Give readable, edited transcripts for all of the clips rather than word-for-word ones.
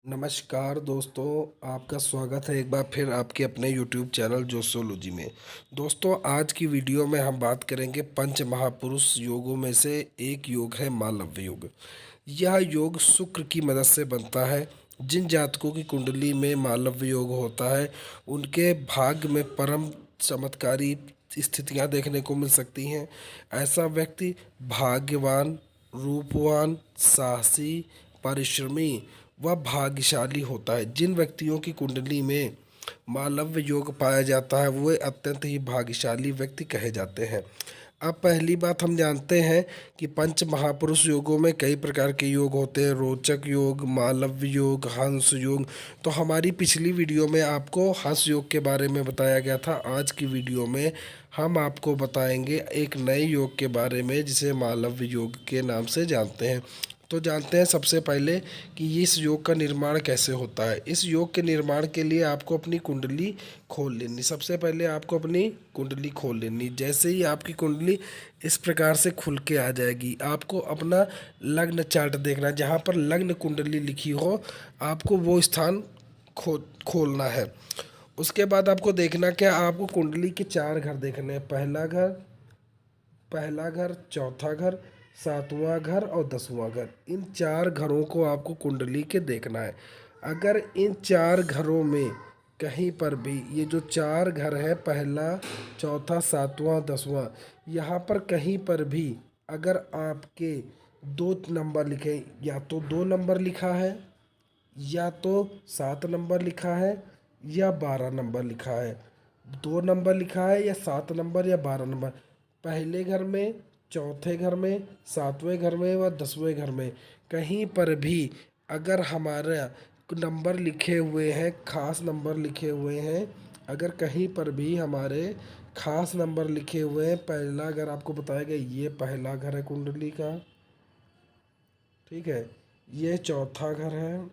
नमस्कार दोस्तों, आपका स्वागत है एक बार फिर आपके अपने YouTube चैनल जोसोलॉजी में। दोस्तों, आज की वीडियो में हम बात करेंगे पंच महापुरुष योगों में से एक योग है मालव्य योग। यह योग शुक्र की मदद से बनता है। जिन जातकों की कुंडली में मालव्य योग होता है उनके भाग्य में परम चमत्कारी स्थितियां देखने को मिल सकती हैं। ऐसा व्यक्ति भाग्यवान, रूपवान, साहसी, परिश्रमी वह भाग्यशाली होता है। जिन व्यक्तियों की कुंडली में मालव्य योग पाया जाता है वे अत्यंत ही भाग्यशाली व्यक्ति कहे जाते हैं। अब पहली बात हम जानते हैं कि पंच महापुरुष योगों में कई प्रकार के योग होते हैं। रोचक योग, मालव्य योग, हंस योग। तो हमारी पिछली वीडियो में आपको हंस योग के बारे में बताया गया था। आज की वीडियो में हम आपको बताएंगे एक नए योग के बारे में जिसे मालव्य योग के नाम से जानते हैं। तो जानते हैं सबसे पहले कि इस योग का निर्माण कैसे होता है। इस योग के निर्माण के लिए आपको अपनी कुंडली खोल लेनी। सबसे पहले आपको अपनी कुंडली खोल लेनी। जैसे ही आपकी कुंडली इस प्रकार से खुल के आ जाएगी, आपको अपना लग्न चार्ट देखना। जहाँ पर लग्न कुंडली लिखी हो आपको वो स्थान खोलना है। उसके बाद आपको देखना क्या, आपको कुंडली के 4 घर देखने हैं। पहला घर, चौथा घर, सातवां घर और 10वां घर। इन 4 घरों को आपको कुंडली के देखना है। अगर इन 4 घरों में कहीं पर भी ये जो 4 घर है, पहला, चौथा, सातवां, 10वां, यहाँ पर कहीं पर भी अगर आपके 2 नंबर लिखे, या तो 2 नंबर लिखा है, या तो 7 नंबर लिखा है, या 12 नंबर लिखा है। 2 नंबर लिखा है या 7 नंबर या 12 नंबर, पहले घर में, चौथे घर में, सातवें घर में व 10वें घर में कहीं पर भी अगर हमारा नंबर लिखे हुए हैं, खास नंबर लिखे हुए हैं, अगर कहीं पर भी हमारे खास नंबर लिखे हुए हैं, पहला घर आपको बताया गया ये पहला घर है कुंडली का, ठीक है, ये चौथा घर है,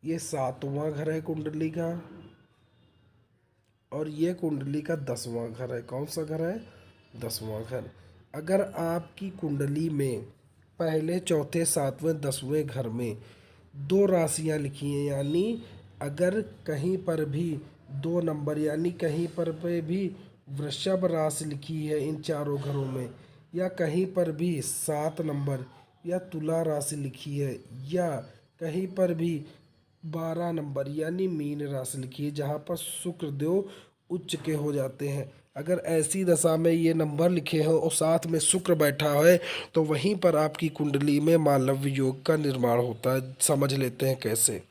ये 7वां घर है कुंडली का, और ये कुंडली का 10वां घर है। कौन सा घर है? 10वां घर। अगर आपकी कुंडली में पहले, चौथे, सातवें, 10वें घर में 2 राशियां लिखी हैं, यानी अगर कहीं पर भी 2 नंबर, यानी कहीं पर पे भी वृषभ राशि लिखी है इन चारों घरों में, या कहीं पर भी 7 नंबर या तुला राशि लिखी है, या कहीं पर भी 12 नंबर यानी मीन राशि लिखी है जहाँ पर शुक्र देव उच्च के हो जाते हैं। अगर ऐसी दशा में ये नंबर लिखे हो और साथ में शुक्र बैठा है तो वहीं पर आपकी कुंडली में मालव्य योग का निर्माण होता है। समझ लेते हैं कैसे।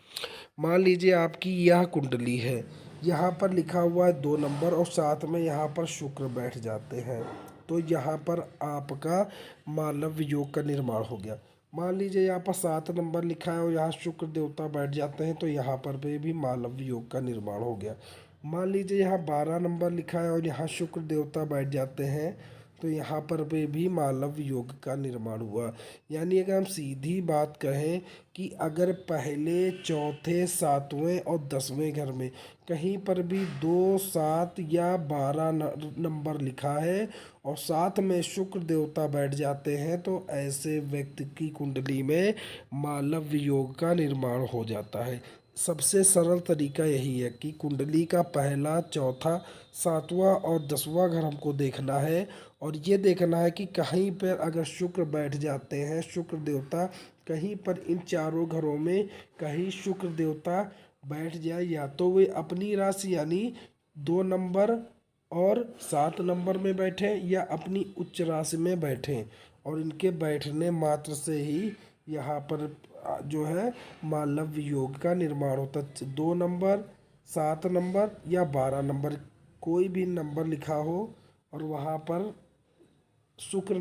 मान लीजिए आपकी यह कुंडली है, यहाँ पर लिखा हुआ है 2 नंबर और साथ में यहाँ पर शुक्र बैठ जाते हैं, तो यहाँ पर आपका मालव्य योग का निर्माण हो गया। मान लीजिए यहाँ पर 7 नंबर लिखा है और यहाँ शुक्र देवता बैठ जाते हैं, तो यहाँ पर भी मालव्य योग का निर्माण हो गया। मान लीजिए यहाँ 12 नंबर लिखा है और यहाँ शुक्र देवता बैठ जाते हैं, तो यहाँ पर भी मालव्य योग का निर्माण हुआ। यानी अगर हम सीधी बात कहें कि अगर पहले, चौथे, सातवें और 10वें घर में कहीं पर भी 2, 7 या 12 नंबर लिखा है और साथ में शुक्र देवता बैठ जाते हैं, तो ऐसे व्यक्ति की कुंडली में मालव्य योग का निर्माण हो जाता है। सबसे सरल तरीका यही है कि कुंडली का पहला, चौथा, सातवां और 10वां घर हमको देखना है, और ये देखना है कि कहीं पर अगर शुक्र बैठ जाते हैं, शुक्र देवता कहीं पर इन चारों घरों में कहीं शुक्र देवता बैठ जाए, या तो वे अपनी राशि यानी 2 नंबर और 7 नंबर में बैठें या अपनी उच्च राशि में बैठें, और इनके बैठने मात्र से ही यहाँ पर जो है मालव्य योग का निर्माण होता है। 2 नंबर, 7 नंबर या 12 नंबर, कोई भी नंबर लिखा हो और वहाँ पर शुक्र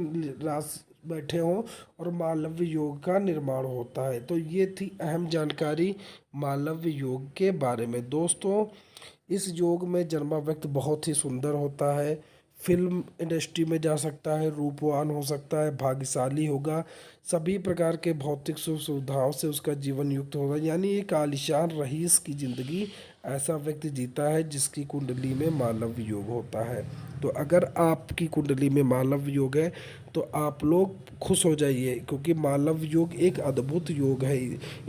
राशि बैठे हों और मालव्य योग का निर्माण होता है। तो ये थी अहम जानकारी मालव्य योग के बारे में। दोस्तों, इस योग में जन्मा व्यक्ति बहुत ही सुंदर होता है, फिल्म इंडस्ट्री में जा सकता है, रूपवान हो सकता है, भाग्यशाली होगा, सभी प्रकार के भौतिक सुख सुविधाओं से उसका जीवन युक्त होगा। यानी एक आलीशान रईस की ज़िंदगी ऐसा व्यक्ति जीता है जिसकी कुंडली में मालव्य योग होता है। तो अगर आपकी कुंडली में मालव्य योग है तो आप लोग खुश हो जाइए, क्योंकि मालव योग एक अद्भुत योग है।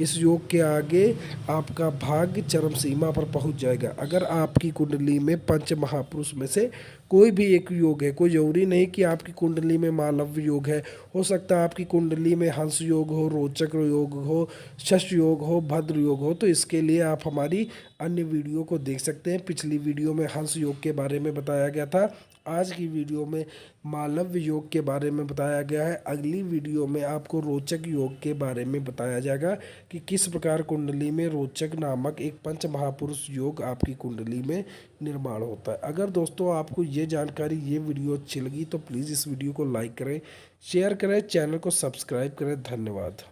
इस योग के आगे आपका भाग्य चरम सीमा पर पहुंच जाएगा। अगर आपकी कुंडली में पंच महापुरुष में से कोई भी एक योग है, कोई जरूरी नहीं कि आपकी कुंडली में मालव योग है, हो सकता है आपकी कुंडली में हंस योग हो, रोचक योग हो, शश योग हो, भद्र योग हो, तो इसके लिए आप हमारी अन्य वीडियो को देख सकते हैं। पिछली वीडियो में हंस योग के बारे में बताया गया था, आज की वीडियो में मालव योग के बारे में बताया गया है। अगली वीडियो में आपको रोचक योग के बारे में बताया जाएगा कि किस प्रकार कुंडली में रोचक नामक एक पंच महापुरुष योग आपकी कुंडली में निर्माण होता है। अगर दोस्तों आपको ये जानकारी, ये वीडियो अच्छी लगी तो प्लीज़ इस वीडियो को लाइक करें, शेयर करें, चैनल को सब्सक्राइब करें। धन्यवाद।